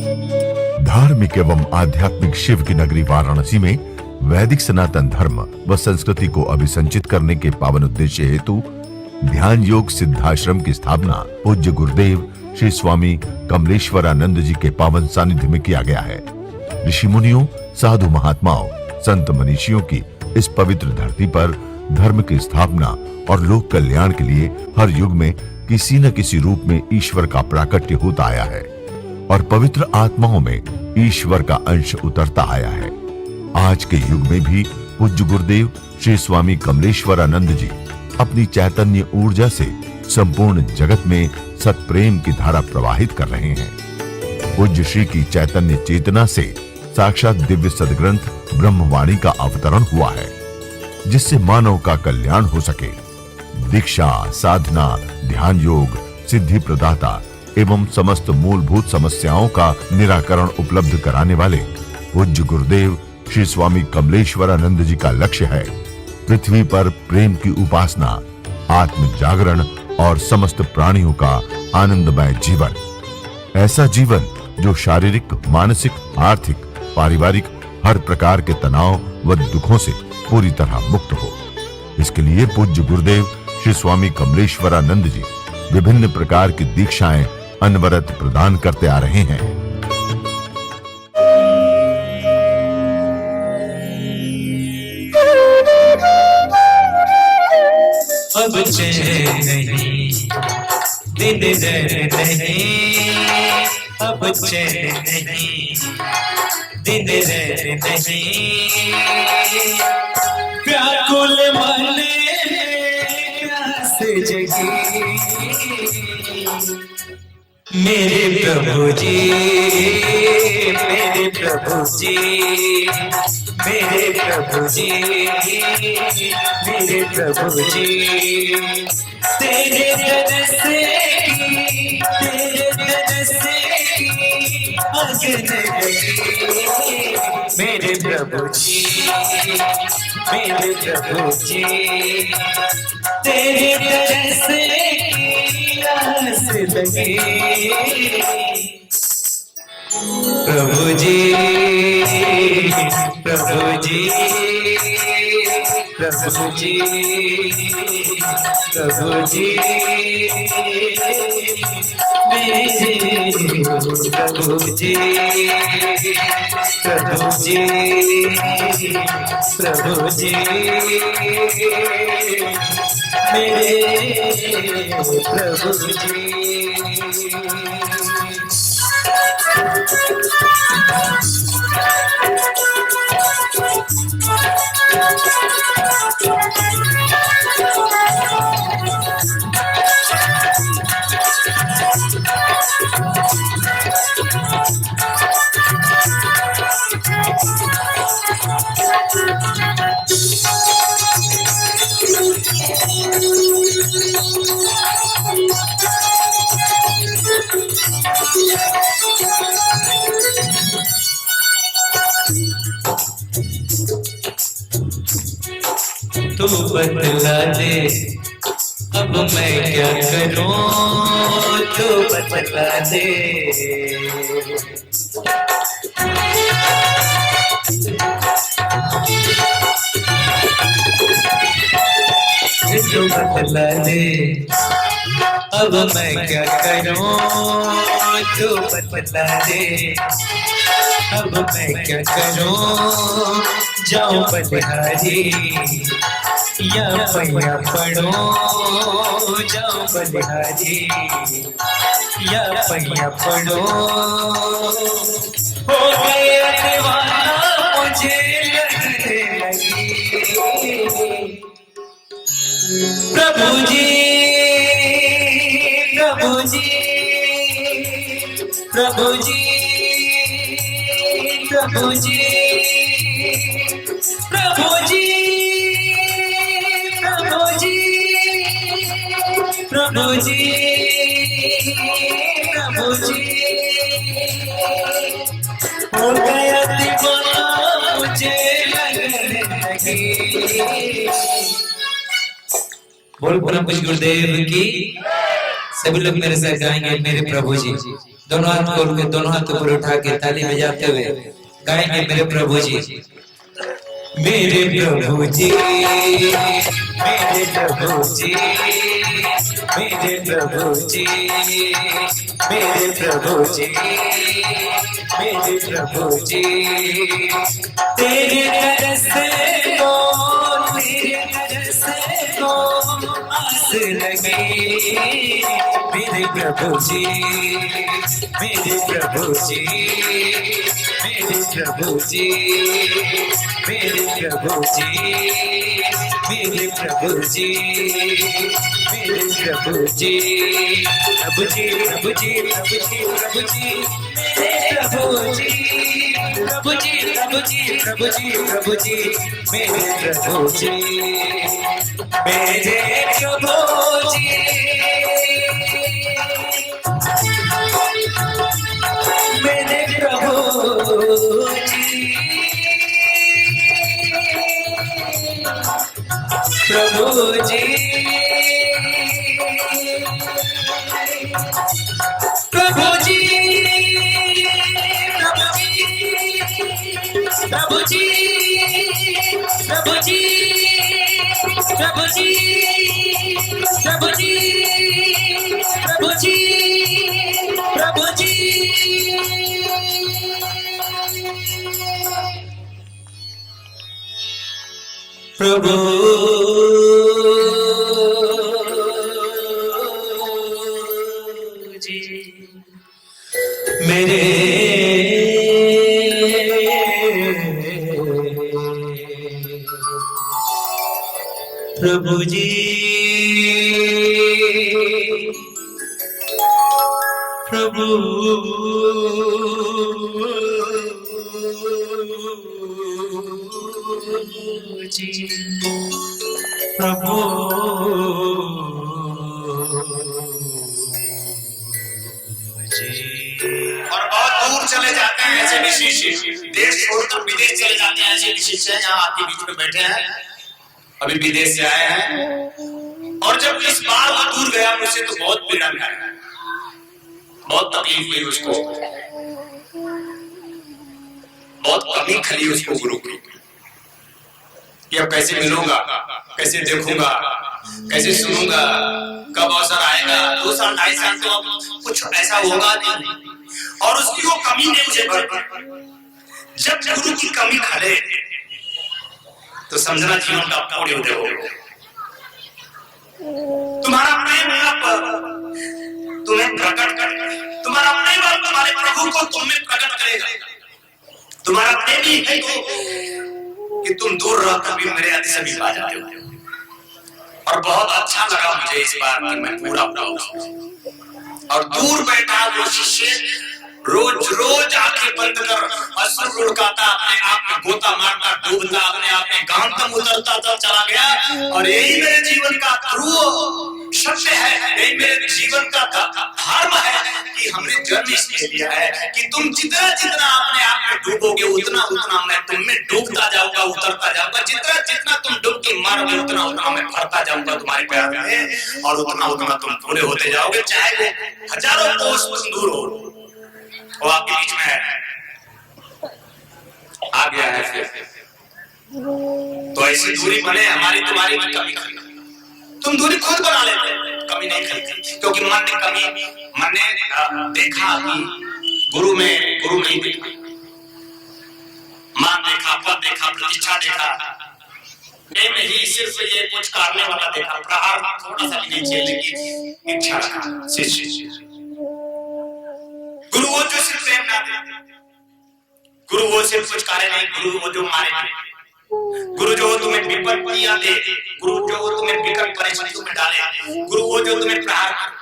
धार्मिक एवं आध्यात्मिक शिव की नगरी वाराणसी में वैदिक सनातन धर्म व संस्कृति को अभिसंचित करने के पावन उद्देश्य हेतु ध्यान योग सिद्धाश्रम की स्थापना पूज्य गुरुदेव श्री स्वामी कमलेश्वरानंद जी के पावन सानिध्य में किया गया है। ऋषि मुनियों, साधु महात्माओं, संत मनीषियों की इस पवित्र धरती पर धर्म की स्थापना और लोक कल्याण के लिए हर युग में किसी न किसी रूप में ईश्वर का प्राकट्य होता आया है और पवित्र आत्माओं में ईश्वर का अंश उतरता आया है। आज के युग में भी पूज्य गुरुदेव श्री स्वामी कमलेश्वरानंद जी अपनी चैतन्य ऊर्जा से संपूर्ण जगत में सत्प्रेम की धारा प्रवाहित कर रहे हैं। पूज्य श्री की चैतन्य चेतना से साक्षात दिव्य सदग्रंथ ब्रह्मवाणी का अवतरण हुआ है, जिससे मानव का कल्याण हो सके। दीक्षा, साधना, ध्यान योग, सिद्धि प्रदाता एवं समस्त मूलभूत समस्याओं का निराकरण उपलब्ध कराने वाले पूज्य गुरुदेव श्री स्वामी कमलेश्वरानंद जी का लक्ष्य है पृथ्वी पर प्रेम की उपासना, आत्म जागरण और समस्त प्राणियों का आनंदमय जीवन। ऐसा जीवन जो शारीरिक, मानसिक, आर्थिक, पारिवारिक हर प्रकार के तनाव व दुखों से पूरी तरह मुक्त हो। इसके लिए पूज्य गुरुदेव श्री स्वामी कमलेश्वरानंद जी विभिन्न प्रकार की दीक्षाएं अनवरत प्रदान करते आ रहे हैं। अब चैन नहीं, दिन दर नहीं, अब चैन नहीं, दिन दर नहीं, व्याकुल मन प्यास जगी, मेरे प्रभु जी, मेरे प्रभु जी, मेरे प्रभु जी, मेरे प्रभु जी, तेरे दर से अगन लगी, मेरे प्रभु जी, मेरे प्रभु जी, तेरे दर से आस लगी, प्रभु जी, प्रभु जी, प्रभु जी, प्रभु जी, मेरे प्रभु जी, प्रभु जी, प्रभु जी, मेरे प्रभु जी। तू बतला दे अब मैं क्या करूं, तू बतला दे, तू बतला दे अब मैं क्या करूं, तू बतला दे अब मैं क्या करूं, जाऊं बलिहारी या पैया पड़ो, जाऊं बलिहारी या पैया पड़ो, हो गया दीवाना मुझे लगने लगी, प्रभु जी, प्रभु जी, प्रभु जी, प्रभु जी, प्रभु जी, प्रभु जी, प्रभु जी, प्रभु जी, हो गया दीवाना मुझे लगने लगी। बोल परम पूज्य गुरुदेव की। सभी लोग मेरे साथ गाएंगे, मेरे प्रभु जी। दोनों हाथ खोल के दोनों हाथ ऊपर उठा के ताली बजाते हुए गाएंगे मेरे प्रभु जी, मेरे प्रभु जी, मेरे प्रभु जी, मेरे प्रभु जी, मेरे प्रभु जी, मेरे प्रभु जी, तेरे दर से को, तेरे दर से को आस लगी, मेरे प्रभु जी, मेरे प्रभु जी, मेरे प्रभु जी, मेरे प्रभु जी, मेरे प्रभु जी, मेरे प्रभु जी, प्रभु जी, प्रभु जी, प्रभु जी, प्रभु जी, मेरे प्रभु जी, प्रभु जी, प्रभु जी, प्रभु जी, प्रभु जी, मेरे प्रभु जी, मेरे प्रभु जी, मेरे प्रभु जी, प्रभु जी, प्रभु जी, प्रभु जी, प्रभु जी, प्रभु जी, प्रभु जी, प्रभु जी, प्रभु जी, प्रभु जी, मेरे प्रभु जी, प्रभु जी, प्रभु जी। और बहुत दूर चले जाते हैं ऐसे भी शिष्य, देश छोड़कर विदेश चले जाते हैं ऐसे भी शिष्य हैं, यहाँ आपके बीच में बैठे हैं, अभी विदेश से आए हैं। और जब इस बार वो दूर गया मुझसे तो बहुत पीड़ा में आया, बहुत तकलीफ हुई उसको, बहुत कमी खली उसको गुरु की, कि अब कैसे मिलूंगा, कैसे देखूंगा, कैसे सुनूंगा, कब अवसर आएगा, 2 साल 2.5 साल तो अब कुछ ऐसा होगा नहीं। और उसकी वो कमी ने मुझे भर दी। जब गुरु की कमी खले तो समझना जीवन का पूर्ण उदय हो। तुम्हारा प्रेम अब तुम्हें प्रकट करेगा, तुम्हारा प्रेम अब तुम्हारे प्रभु को तुम्हें प्रकट करेगा। तुम्हारा प्रेम ही है कि तुम दूर रहकर भी मेरे आदि सभी पा जाते हो। और बहुत अच्छा लगा मुझे इस बार कि मैं पूरा हुआ। और दूर बैठा वो शिष्य रोज रोज आंखें बंद कर अश्रु लुढ़काता, अपने आप में गोता मारता, डूबता, अपने आप में गांधम उतरता चला गया। और यही मेरे जीवन का ध्रुव सत्य है, यही मेरे जीवन का धर्म है कि हमने जन्म इसलिए लिया है कि तुम जितना जितना अपने आप में डूबोगे उतना उतना मैं तुम में डूबता जाऊंगा, उतरता जाऊंगा। जितना जितना तुम डुबकी मारोगे उतना उतना मैं भरता जाऊंगा तुम्हारे प्यार में, और उतना उतना तुम पूरे होते जाओगे। चाहे वो हजारों कोस दूर हो, वो आपके बीच में है, आ गया है फिर। तो ऐसी दूरी बने हमारी तुम्हारी की कमी खरीद, तुम दूरी खुद बना लेते, कमी नहीं खरीदती। क्योंकि मन ने कमी, मन ने देखा कि गुरु में गुरु नहीं देखा, मान देखा, पद देखा, प्रतिष्ठा देखा, में ही सिर्फ ये कुछ करने वाला देखा, प्रहार थोड़ा सा भी नहीं झेलने की इच्छा रखा शिष्य। गुरु वो जो सिर्फ प्रेम ना दे, गुरु वो सिर्फ कुछ कार्य नहीं, गुरु वो जो मारे नहीं, गुरु जो तुम्हें विपत्तियां दे, गुरु जो तुम्हें विकट परिस्थितियों में डाले, गुरु वो जो तुम्हें प्रहार करे,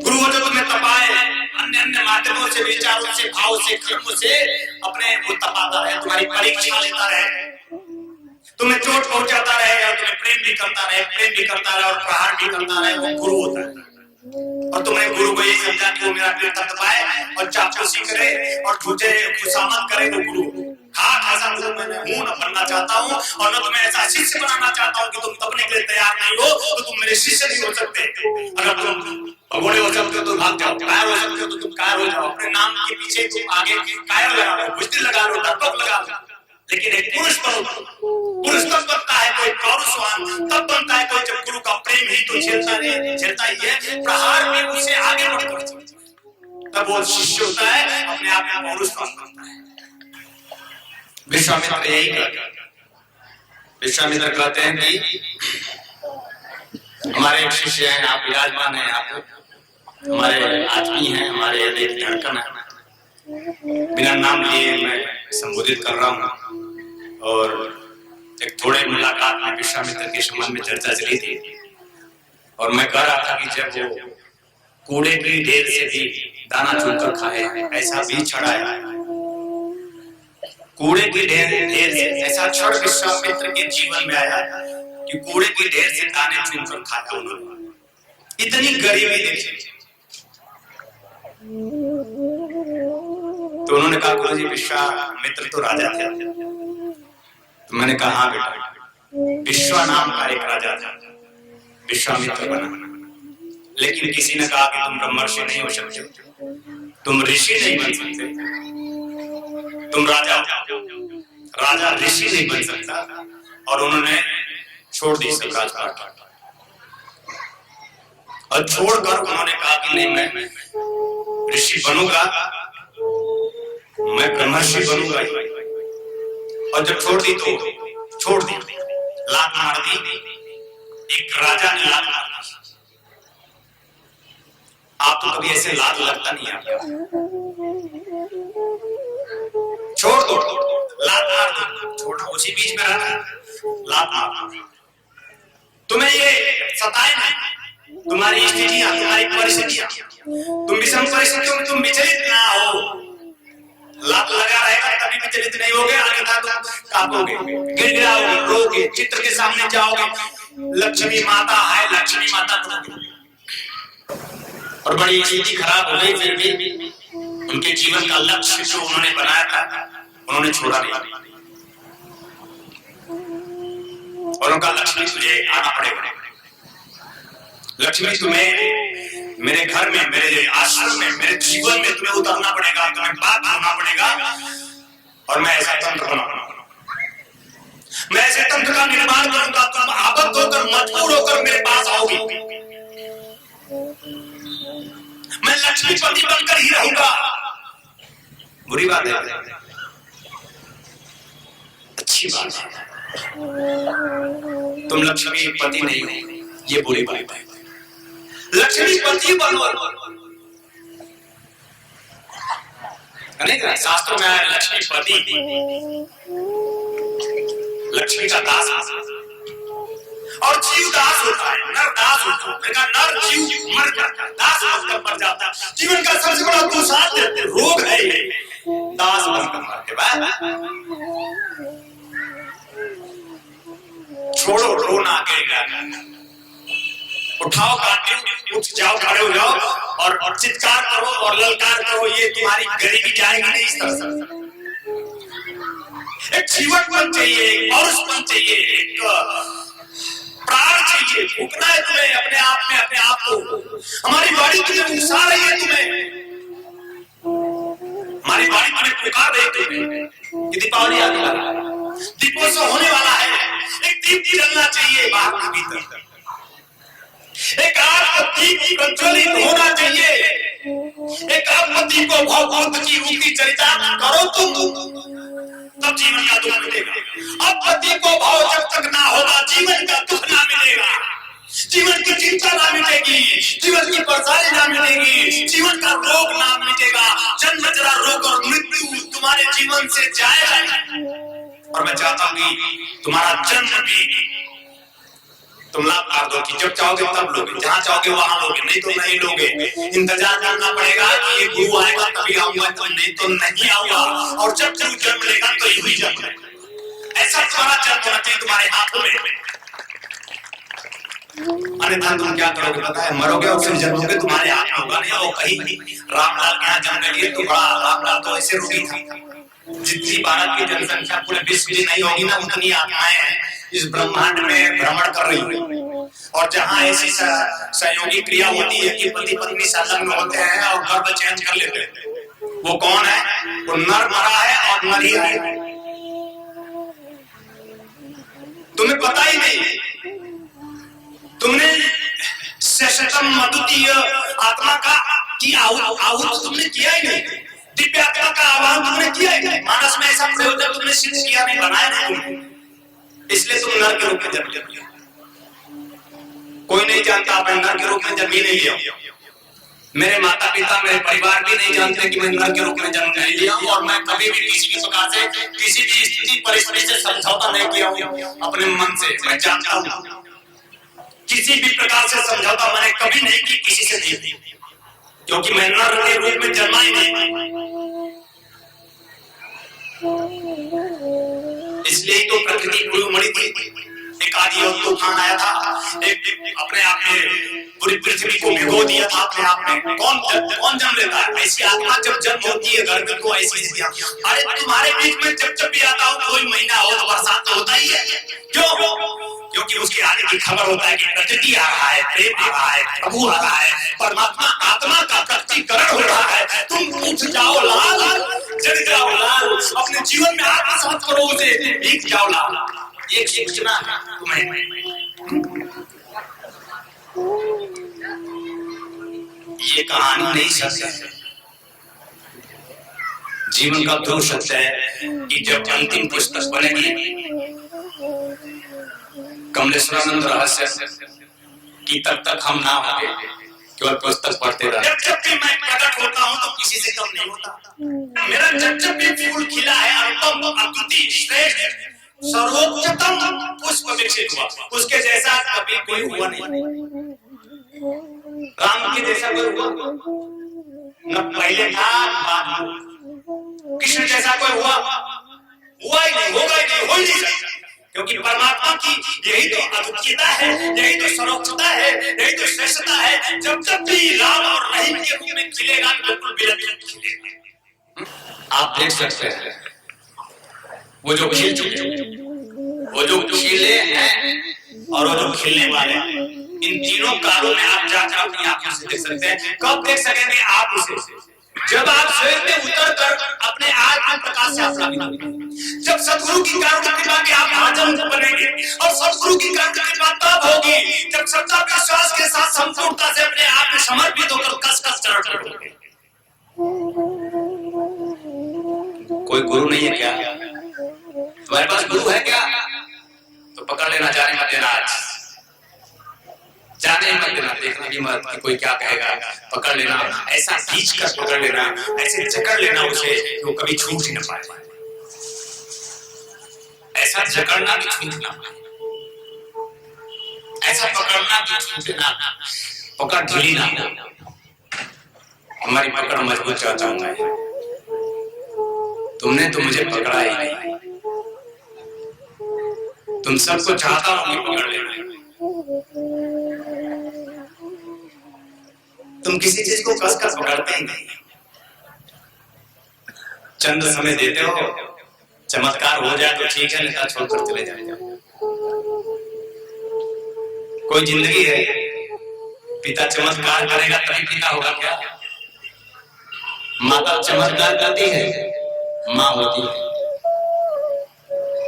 गुरु वो जो तुम्हें तपाए, अन्य अन्य माध्यमों से, विचारों से, भाव से, कर्मों से अपने को तपाता रहे, तुम्हारी परीक्षा लेता रहे, तुम्हें चोट पहुंचाता रहे, और तुम्हें प्रेम भी करता रहे, और प्रहार भी करता रहे, वो गुरु होता है। और तुम्हें गुरु को यही समझा कि वो मेरा पेट तपाए और चापलूसी करे और तुझे खुशामद करे, वो गुरु। खास 60,000 लोग मैंने हूं न बनना चाहता हूं, और न तुम्हें ऐसा शिष्य बनाना चाहता हूं कि तुम तपने के लिए तैयार नहीं हो, तो तुम मेरे शिष्य नहीं हो सकते। अगर तुम भगोड़े हो सकते हो तो भाग जाओ, कायर हो सकते हो तो तुम कायर हो जाओ, अपने नाम के पीछे तुम आगे कायर लगा लो, बुजदिल लगा लो, डरपोक लगा लो, लेकिन एक पुरुष बनो। पुरुष तब बनता है कोई पौरुषवान, तब बनता है कोई जब गुरु का प्रेम ही तो झेलता ही है, प्रहार में उसे आगे बढ़कर तब वो शिष्य होता है, अपने आप में पौरुषवान बनता है। विश्वामित्र यही कहते हैं, विश्वामित्र कहते हैं कि हमारे एक शिष्य हैं, आप विराजमान हैं, आप हमारे आत्मी हैं, हमारे हृदय की धड़कन है, बिना नाम लिए मैं संबोधित कर रहा हूँ। और एक थोड़े मुलाकात में विश्वामित्र के संबंध में चर्चा चली थी, और मैं कह रहा था कि जब वो कूड़े की ढेर से भी दाना चुनकर खाए, ऐसा भी छड़ा है, कूड़े की ढेर से ऐसा क्षण विश्वामित्र के जीवन में आया कि कूड़े की ढेर से दाने चुनकर खाया उन्होंने। इतनी गरीबी देखी तो उन्होंने कहा, गुरु जी विश्वामित्र तो राजा थे। तो मैंने कहा, हाँ बेटा, विश्वा नाम का एक राजा था, विश्वामित्र बना, लेकिन किसी ने कहा कि तुम ब्रह्मर्षि नहीं हो सकते, तुम ऋषि नहीं बन सकते, तुम राजा ऋषि नहीं बन सकता, और उन्होंने छोड़ दी सब राजपाट और छोड़कर उन्होंने कहा कि नहीं, मैं ऋषि बनूंगा, मैं ब्रह्मर्षि बनूंगा। और जब छोड़ दी तो छोड़ दी, लात मार दी, एक राजा ने लात मार दी। आप तो कभी ऐसे लात लगता नहीं आपका, छोड़ दो, लात मार दो, छोड़ना उसी बीच में रहना, लात मार दो। तुम्हें ये सताए नहीं, तुम्हारी स्थितियां, तुम्हारी परिस्थितियां, तुम विषम परिस्थितियों में तुम विचलित ना हो, लात लगा रहेगा तभी विचलित नहीं होगे, अन्यथा तुम कांपोगे, गिड़गिड़ाओगे, रोगे, चित्र के सामने जाओगे, लक्ष्मी माता है, लक्ष्मी माता बनोगे। और बड़ी स्थिति खराब हो गई, फिर भी उनके जीवन का लक्ष्य जो उन्होंने बनाया था उन्होंने छोड़ा नहीं, और उनका लक्ष्मी तुझे आना पड़ेगा, लक्ष्मी तुम्हें मेरे घर में, मेरे आश्रम में, मेरे जीवन में तुम्हें उतरना पड़ेगा, तुम्हें बात होना पड़ेगा, और मैं ऐसा तंत्र बनाऊंगा, मैं ऐसे तंत्र का निर्माण करूंगा, तुम आबद्ध होकर, मजबूर होकर मेरे पास आओगी, मैं लक्ष्मीपति बनकर ही रहूंगा। बुरी बात है, अच्छी बात है, तुम लक्ष्मीपति नहीं हो, ये बुरी बात है, लक्ष्मीपति बनो। शास्त्रों में आया लक्ष्मीपति, लक्ष्मी का दास, और जीव दास होता है, नर दास होता है, नर जीव मर जाता है, दास बनकर मर जाता है, जीवन का सबसे बड़ा दुसाध रोग है ये, दास बनकर मरते बाद। छोड़ो रोना, गिड़गिड़ाना, उठाओ काटे, उठ जाओ, खड़े हो जाओ, और चित्कार करो और ललकार करो, ये तुम्हारी गरीबी जाएगी नहीं इस तरह से। एक जीवनपन चाहिए, एक पौरुषपन चाहिए, एक प्राण चाहिए, फूकना है तुम्हें अपने आप में, अपने आप को। हमारी बाड़ी तुम्हें उकसा रही है, हमारी बाड़ी तुम्हें पुकार रही है, कि दीपावली आने वाला है, दीपोत्सव होने वाला है, एक दीप जलना चाहिए बाहर के भीतर, एक आत्मदीप प्रज्वलित होना चाहिए, एक आत्मदीप को भगवत की रूपी चरितार्थ करो तुम, तब जीवन का दुख मिलेगा। आत्मदीप को भाव जब तक ना होगा, जीवन का दुख ना मिलेगा, जीवन की चिंता ना मिटेगी, जीवन की परेशानी ना मिटेगी, जीवन का रोग ना मिटेगा, जन्म जरा रोग और मृत्यु तुम्हारे जीवन से जाएगा। और मैं चाहता हूं कि तुम्हारा जन्म भी तुम लाभ मार दो, कि जब चाहोगे तब लोगे, जहां चाहोगे वहां लोगे, नहीं तो नहीं लोगे। इंतजार करना पड़ेगा कि ये गुरु आएगा तभी आऊंगा, तो नहीं तो नहीं आऊंगा, और जब गुरु जन्म लेगा तो यही जन्म, ऐसा तुम्हारा जन्म होना चाहिए तुम्हारे हाथों में। अन्यथा तुम क्या करोगे पता है, मरोगे और फिर जन्मोगे, तुम्हारे हाथ में होगा नहीं। और कहीं रामलाल के यहाँ जन्म लिए तो बड़ा, रामलाल तो ऐसे रोगी था, जितनी भारत की जनसंख्या पूरे विश्व की नहीं होगी ना, उतनी आत्माएं हैं इस ब्रह्मांड में भ्रमण कर रही है। और जहां ऐसी सहयोगी क्रिया होती है कि पति पत्नी संलग्न होते हैं और गर्भ चेंज कर लेते हैं, वो कौन है? वो नर मरा है और नर ही है। तुम्हें पता ही नहीं, तुमने शशतम मधुतीय आत्मा का की आहुति तुमने किया ही नहीं, दिव्य आत्मा का आह्वान तुमने किया ही नहीं। मानस में ऐसा प्रयोजन तुमने सिद्ध किया नहीं, बनाया नहीं, इसलिए तुम नर के रूप में जन्म लिया। कोई नहीं जानता मैं नर के रूप में जन्म ही नहीं लिया। मेरे माता पिता, मेरे परिवार भी नहीं जानते कि मैं नर के रूप में जन्म नहीं लिया, और मैं कभी भी किसी भी प्रकार से किसी भी स्थिति परिस्थिति से समझौता नहीं किया हूं अपने मन से। मैं जानता हूं किसी भी प्रकार से समझौता मैंने कभी नहीं की, किसी से नहीं की, क्योंकि मैं नर के रूप में जन्मा ही नहीं। इसलिए तो प्रकृति मरी थी। एक आदि और तूफान आया था, एक अपने आप में पूरी पृथ्वी को भिगो दिया था अपने आप में। कौन जन्म लेता है? ऐसी आत्मा जब जन्म होती है घर में, तो ऐसी स्थितियां। अरे तुम्हारे बीच में जब भी आता हो, कोई महीना हो तो बरसात तो होता ही है। क्यों? क्योंकि उसके आने की खबर होता है कि प्रकृति आ रहा है, प्रेम आ रहा है, प्रभु आ रहा है, परमात्मा आत्मा का प्रकटीकरण हो रहा है। तुम उठ जाओ लाल, जग जाओ लाल, अपने जीवन में आत्मसात करो उसे, भीग जाओ लाल। एक सूचना है तुम्हें, ये कहानी नहीं सत्य है, जीवन का ध्रुव सत्य है कि जब अंतिम पुस्तक बनेगी कमलेश्वरानंद रहस्य की, तब तक हम ना होंगे, केवल पुस्तक पढ़ते रहे। जब भी मैं प्रकट होता हूँ तो किसी से कम नहीं होता। मेरा जब भी फूल खिला है, अनुपम, अद्वितीय, श्रेष्ठ, सर्वोच्चतम पुष्प विकसित हुआ, उसके जैसा कभी कोई हुआ नहीं। राम के जैसा कोई हुआ न पहले था, बाद में। कृष्ण जैसा कोई हुआ ही नहीं, होगा ही नहीं, हो ही नहीं सकता, क्योंकि परमात्मा की यही तो अद्वितीयता है, यही तो सर्वोच्चता है, यही तो श्रेष्ठता है। जब भी राम और रहीम के रूप में खिलेगा, बिल्कुल बिलकुल खिलेगा। आप देख सकते हैं वो जो खिल चुके, वो जो खिले हैं और वो जो खिलने वाले हैं, इन तीनों कालों में आप जाकर अपनी आंखों से देख सकते हैं। कब देख सकेंगे आप उसे? जब आप स्वयं में उतर कर अपने आत्म प्रकाश से आप्लावित, जब सदगुरु की कारुण्य कृपा के आप महाजन बनेंगे, और सदगुरु की कारुण्य कृपा तब होगी जब सच्चा विश्वास के साथ संपूर्णता से अपने आप में समर्पित होकर कस-कस चरण चढ़ोगे। कोई गुरु नहीं है क्या? तुम्हारे पास गुरु है क्या? तो पकड़ लेना, जाने मत देना, आज जाने मत देना, देखना भी मत कि कोई क्या कहेगा। पकड़ लेना, ऐसा खींच कर पकड़ लेना, ऐसे जकड़ लेना उसे कि वो कभी छूट ही ना पाए। ऐसा जकड़ना कि छूट ना पाए, ऐसा पकड़ना कि छूटे ना, पकड़ ढीली ना हो। हमारी पकड़ मजबूत चाहता हूं मैं। तुमने तो मुझे पकड़ा ही नहीं, तुम सबको चाहता हूं पकड़ लेना। तुम किसी चीज को कस कस पकड़ते ही नहीं, चंद समय देते हो, चमत्कार हो जाए तो ठीक है, नहीं छोड़कर चले जाएंगे। कोई जिंदगी है, पिता चमत्कार करेगा तभी पिता होगा क्या? माता चमत्कार करती है, माँ होती है।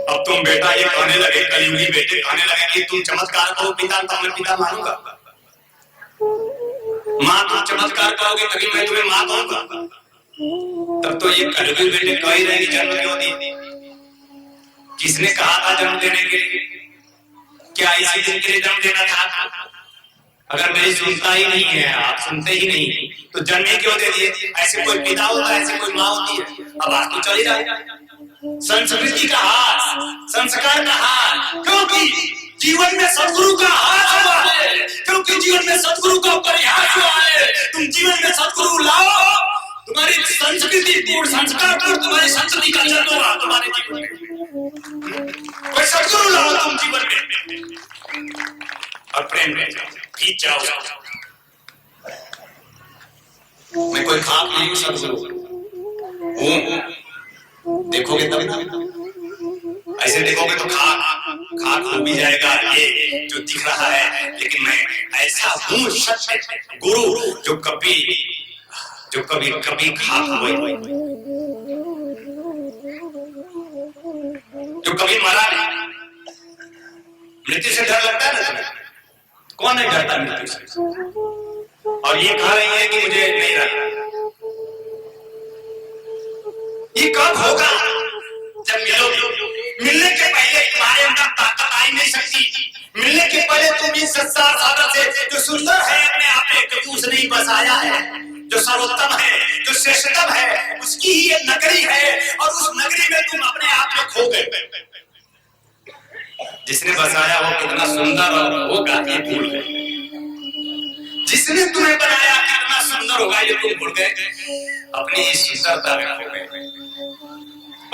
अब तुम बेटा ये कहने लगे, कलयुगी बेटे कहने लगे कि तुम चमत्कार करो पिता, तब मैं पिता मानूंगा। माँ तुम चमत्कार करोगे तभी मैं तुम्हें माँ कहूंगा। तब तो ये कलयुगी बेटे कह ही रहेगी जन्म क्यों दी? किसने कहा था जन्म देने के लिए? क्या इसी दिन के लिए जन्म देना था? अगर मेरी सुनता ही नहीं है, आप सुनते ही नहीं, तो जन्म ही क्यों दे दिए? ऐसे कोई पिता होता है, ऐसे कोई माँ होती है। अब आज तो चली जाए संस्कृति का हाथ, संस्कार का हाथ, क्योंकि जीवन में सदगुरु का हाथ हुआ है, क्योंकि जीवन में सदगुरु का प्रयास हुआ है। तुम जीवन में सदगुरु लाओ, तुम्हारी संस्कृति पूर्ण संस्कार पूर्ण तुम्हारी संस्कृति का जन्म होगा तुम्हारे जीवन में। कोई सदगुरु लाओ तुम जीवन में और प्रेम में खींच जाओ। मैं कोई खाक नहीं हूं, सदगुरु हूं, देखोगे तब ना, ऐसे देखोगे तो खाक हो भी जाएगा ये जो दिख रहा है, लेकिन मैं ऐसा हूँ सत्य गुरु जो कभी खाक हुए, जो कभी मरा नहीं। मृत्यु से डर लगता है ना तुम्हें? कौन नहीं डरता मृत्यु से? और ये कह रही है कि मुझे नहीं रहना। ये कब होगा? जब मिलोगे। मिलने के पहले तुम्हारे अंदर ताकत आई नहीं सकती। मिलने के पहले तुम इस संसार सागर से जो सुंदर है अपने आप में, कभी उसने ही बसाया है, जो सर्वोत्तम है, जो श्रेष्ठतम है, उसकी ही एक नगरी है और उस नगरी में तुम अपने आप में खो गए। जिसने बसाया वो कितना सुंदर होगा ये भूल गए। जिसने तुम्हें बनाया कितना सुंदर होगा ये तुम भूल गए। अपनी सुंदरता में खो गए।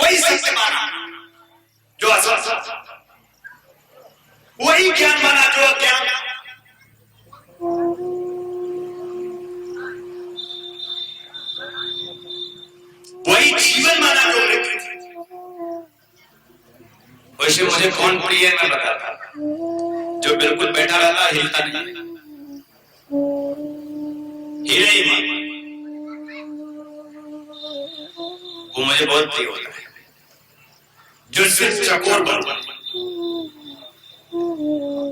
वही सत्य माना जो असत, वही ज्ञान माना जो अज्ञान। वही जीवन माना जो मृत्यु। वैसे मुझे कौन प्रिय है मैं बताता, जो बिल्कुल बैठा रहता हिलता नहीं, हिले ही मत, वो मुझे बहुत प्रिय होता है। जो सिर्फ चकोर बन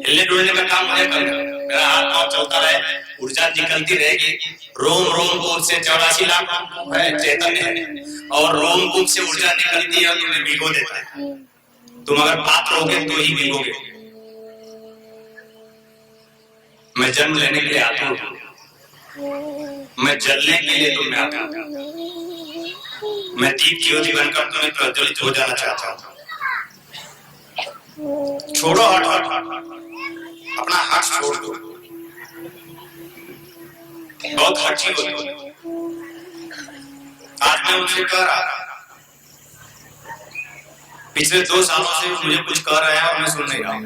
हिलने डुलने का काम मुझे करना, मेरा हाथ पांव चलता रहे, ऊर्जा निकलती रहेगी। रोम रोम कूद से 84 लाख है चैतन्य है, और रोम कूद से ऊर्जा निकलती है, तुम्हें भिगो देता है। तुम अगर पात्र होगे तो ही भिगोगे। मैं जन्म लेने के लिए आता हूं, मैं जलने के लिए तुम्हें आता हूं। मैं दीप ज्योति बनकर तुम्हें प्रज्वलित हो जाना चाहता हूं। छोड़ो हट, अपना हाथ छोड़ दो। बहुत हठी हो तुम। आज मैं उनसे कह रहा था, पिछले 2 सालों से मुझे कुछ कह रहा है और मैं सुन नहीं रहा हूं।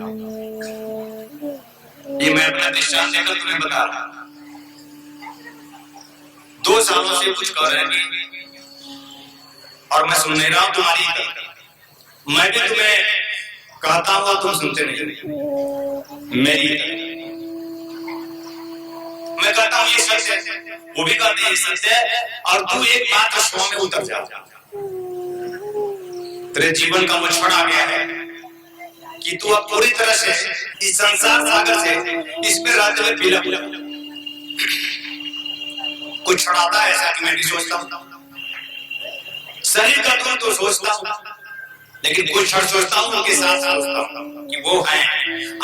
ये मैं अपना दृष्टांत देकर तुम्हें बता रहा हूं। 2 सालों से कुछ कह रहे हैं और मैं सुन नहीं रहा हूं तुम्हारी तरफ। मैं भी तुम्हें कहता हूं, तुम सुनते नहीं। मेरी मैं कहता हूं ये सत्य है, वो भी कहते हैं ये सत्य है, और तू एक बात शो में उतर जा। तेरे जीवन का वो क्षण आ गया है कि तू अब पूरी तरह से इस संसार सागर से इसमें रहते हुए पीला कुछ क्षण आता है ऐसा कि मैं भी सोचता हूं। शरीर का तुम तो सोचता हूं, लेकिन कुछ क्षण सोचता हूं उनके साथ सोचता हूं कि वो हैं।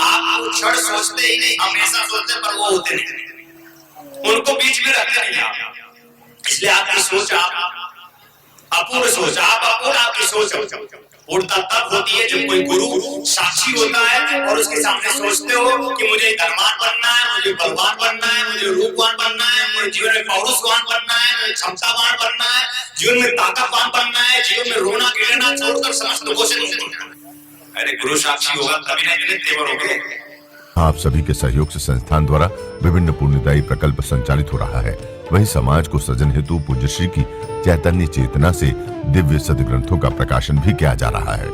आप कुछ क्षण सोचते ही नहीं, हमेशा सोचते पर वो होते नहीं, उनको बीच में रखते नहीं आप। इसलिए आपकी सोच अपूर्ण सोच, आप अपूर्ण आपकी सोच पूर्णता तब होती है जब कोई गुरु साक्षी होता है और उसके सामने सोचते हो कि मुझे धनवान बनना है, मुझे बलवान बनना है, मुझे रूपवान बनना है, मुझे जीवन में पौरुषवान बनना है, मुझे क्षमतावान बनना है, जीवन में ताकतवान बनना है, जीवन में रोना गिरना छोड़कर समस्त लोगों से मुक्त होना है। अरे गुरु साक्षी होगा तभी ना इतने तेवर होंगे। आप सभी के सहयोग से संस्थान द्वारा विभिन्न पुण्यदायी प्रकल्प संचालित हो रहा है। वहीं समाज को सृजन हेतु पूज्य श्री की चैतन्य चेतना से दिव्य सदग्रंथों का प्रकाशन भी किया जा रहा है।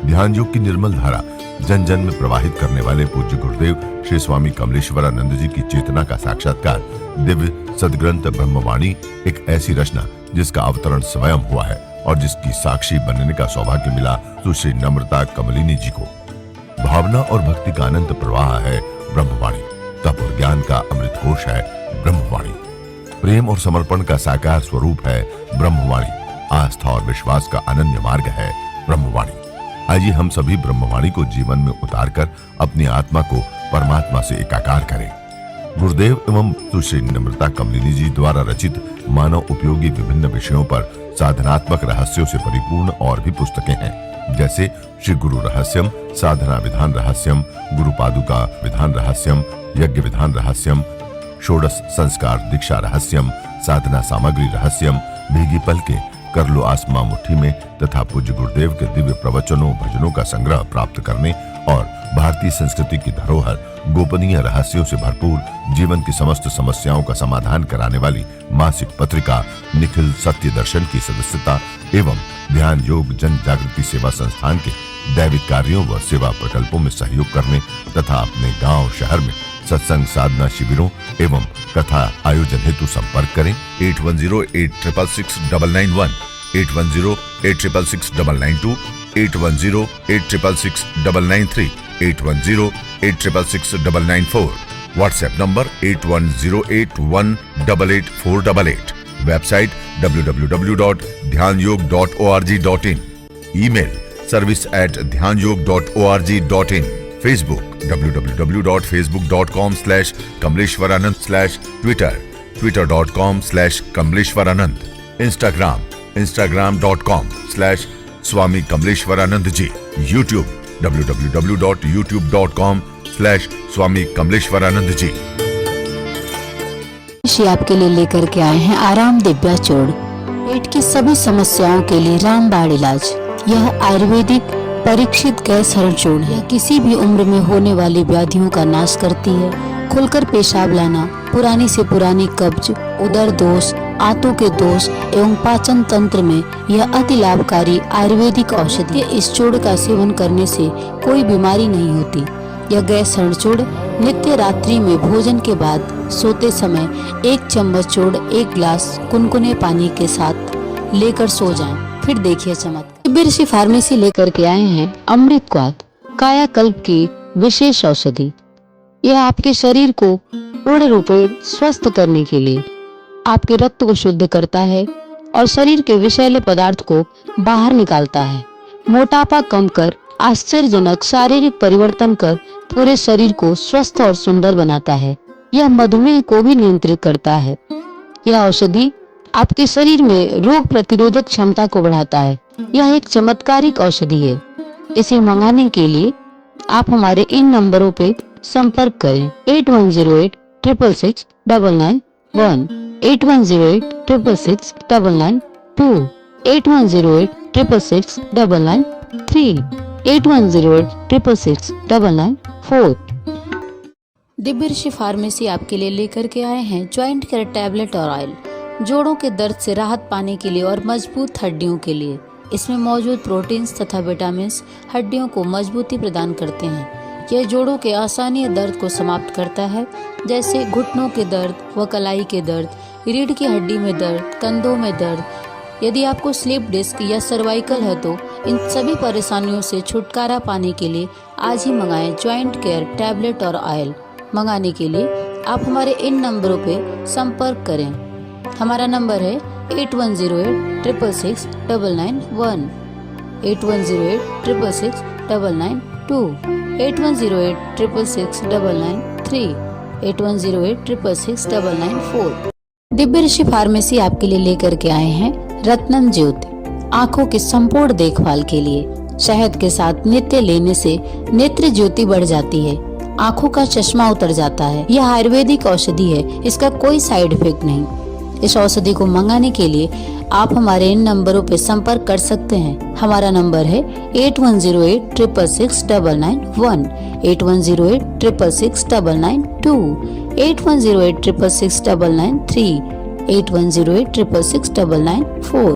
ध्यान योग की निर्मल धारा जन जन में प्रवाहित करने वाले पूज्य गुरुदेव श्री स्वामी कमलेश्वरानंद जी की चेतना का साक्षात्कार दिव्य सदग्रंथ ब्रह्मवाणी एक ऐसी रचना जिसका अवतरण स्वयं हुआ है और जिसकी साक्षी बनने का सौभाग्य मिला सुश्री नम्रता कमलिनी जी को। भावना और भक्ति का अनंत प्रवाह है ब्रह्मवाणी, तप और ज्ञान का अमृत कोश है ब्रह्मवाणी, प्रेम और समर्पण का साकार स्वरूप है ब्रह्मवाणी, आस्था और विश्वास का अनन्य मार्ग है ब्रह्मवाणी। आइए हम सभी ब्रह्मवाणी को जीवन में उतारकर अपनी आत्मा को परमात्मा से एकाकार करें। गुरुदेव एवं सुश्री नम्रता कमलिनी जी द्वारा रचित मानव उपयोगी विभिन्न विषयों पर साधनात्मक रहस्यों से परिपूर्ण और भी पुस्तकें हैं, जैसे श्री गुरु रहस्यम, साधना विधान रहस्यम, गुरु पादुका विधान रहस्यम, यज्ञ विधान रहस्यम, षोडश संस्कार दीक्षा रहस्यम, साधना सामग्री रहस्यम, भीगी पलके, कर लो आसमां मुट्ठी में तथा पूज्य गुरुदेव के दिव्य प्रवचनों भजनों का संग्रह प्राप्त करने और भारतीय संस्कृति की धरोहर, गोपनीय रहस्यों से भरपूर, जीवन की समस्त समस्याओं का समाधान कराने वाली मासिक पत्रिका निखिल सत्य दर्शन की सदस्यता एवं ध्यान योग जन जागृति सेवा संस्थान के दैविक कार्यों व सेवा प्रकल्पों में सहयोग करने तथा अपने गांव शहर में सत्संग साधना शिविरों एवं कथा आयोजन हेतु संपर्क करें 8108666991, 8108666992, 8108666993, 8108666994, व्हाट्सएप नंबर 8108188488, वेबसाइट www.dhyanयोग.org.in, ईमेल service@dhyanयोग.org.in, Facebook www.facebook.com/kamleshwaranand, Twitter twitter.com/kamleshwaranand, Instagram instagram.com/स्वामी कमलेश्वरानंद जी, यूट्यूब www.youtube.com/स्वामी कमलेश्वरानंद जी। आपके लिए लेकर के आए हैं आराम दिव्या चूर्ण, पेट की सभी समस्याओं के लिए रामबाण इलाज। यह आयुर्वेदिक परीक्षित गैस हरण चूर्ण है। किसी भी उम्र में होने वाली व्याधियों का नाश करती है। खुलकर पेशाब लाना, पुरानी से पुरानी कब्ज, उदर दोष, आंतों के दोष एवं पाचन तंत्र में यह अति लाभकारी आयुर्वेदिक औषधि है। इस चूर्ण का सेवन करने से कोई बीमारी नहीं होती। यह गैस हरण चूर्ण नित्य रात्रि में भोजन के बाद सोते समय 1 चम्मच चूर्ण 1 गिलास कुनकुने पानी के साथ लेकर सो जाएं, फिर देखिए चमत्कार। दिव्य ऋषि फार्मेसी लेकर के आए हैं अमृत क्वाथ, कायाकल्प की विशेष औषधि। यह आपके शरीर को पूर्ण रूप से स्वस्थ करने के लिए आपके रक्त को शुद्ध करता है और शरीर के विषैले पदार्थ को बाहर निकालता है। मोटापा कम कर आश्चर्यजनक शारीरिक परिवर्तन कर पूरे शरीर को स्वस्थ और सुंदर बनाता है। यह मधुमेह को भी नियंत्रित करता है। यह औषधि आपके शरीर में रोग प्रतिरोधक क्षमता को बढ़ाता है। यह एक चमत्कारिक औषधि है। इसे मंगाने के लिए आप हमारे इन नंबरों पे संपर्क करें 8108666991, 8108666992, 8108666993, 8108666994। दिव्य ऋषि फार्मेसी आपके लिए लेकर के आए हैं ज्वाइंट केयर टैबलेट और ऑयल, जोड़ों के दर्द से राहत पाने के लिए और मजबूत हड्डियों के लिए। इसमें मौजूद प्रोटीन्स तथा विटामिन्स हड्डियों को मजबूती प्रदान करते हैं। यह जोड़ों के असहनीय दर्द को समाप्त करता है, जैसे घुटनों के दर्द व कलाई के दर्द, रीढ़ की हड्डी में दर्द, कंधों में दर्द। यदि आपको स्लिप डिस्क या सर्वाइकल है तो इन सभी परेशानियों से छुटकारा पाने के लिए आज ही मंगाएं ज्वाइंट केयर टैबलेट और ऑयल। मंगाने के लिए आप हमारे इन नंबरों पे संपर्क करें। हमारा नंबर है 8108666991, 8108666992, 8108666993, 8108666994। दिव्य ऋषि फार्मेसी आपके लिए लेकर के आए हैं रत्नम ज्योति, आँखों की संपूर्ण देखभाल के लिए। शहद के साथ नित्य लेने से नेत्र ज्योति बढ़ जाती है, आँखों का चश्मा उतर जाता है। यह आयुर्वेदिक औषधि है, इसका कोई साइड इफेक्ट नहीं। इस औषधि को मंगाने के लिए आप हमारे इन नंबरों पर संपर्क कर सकते हैं। हमारा नंबर है 8108666991, 8108666992, 8108666993, 8108666994।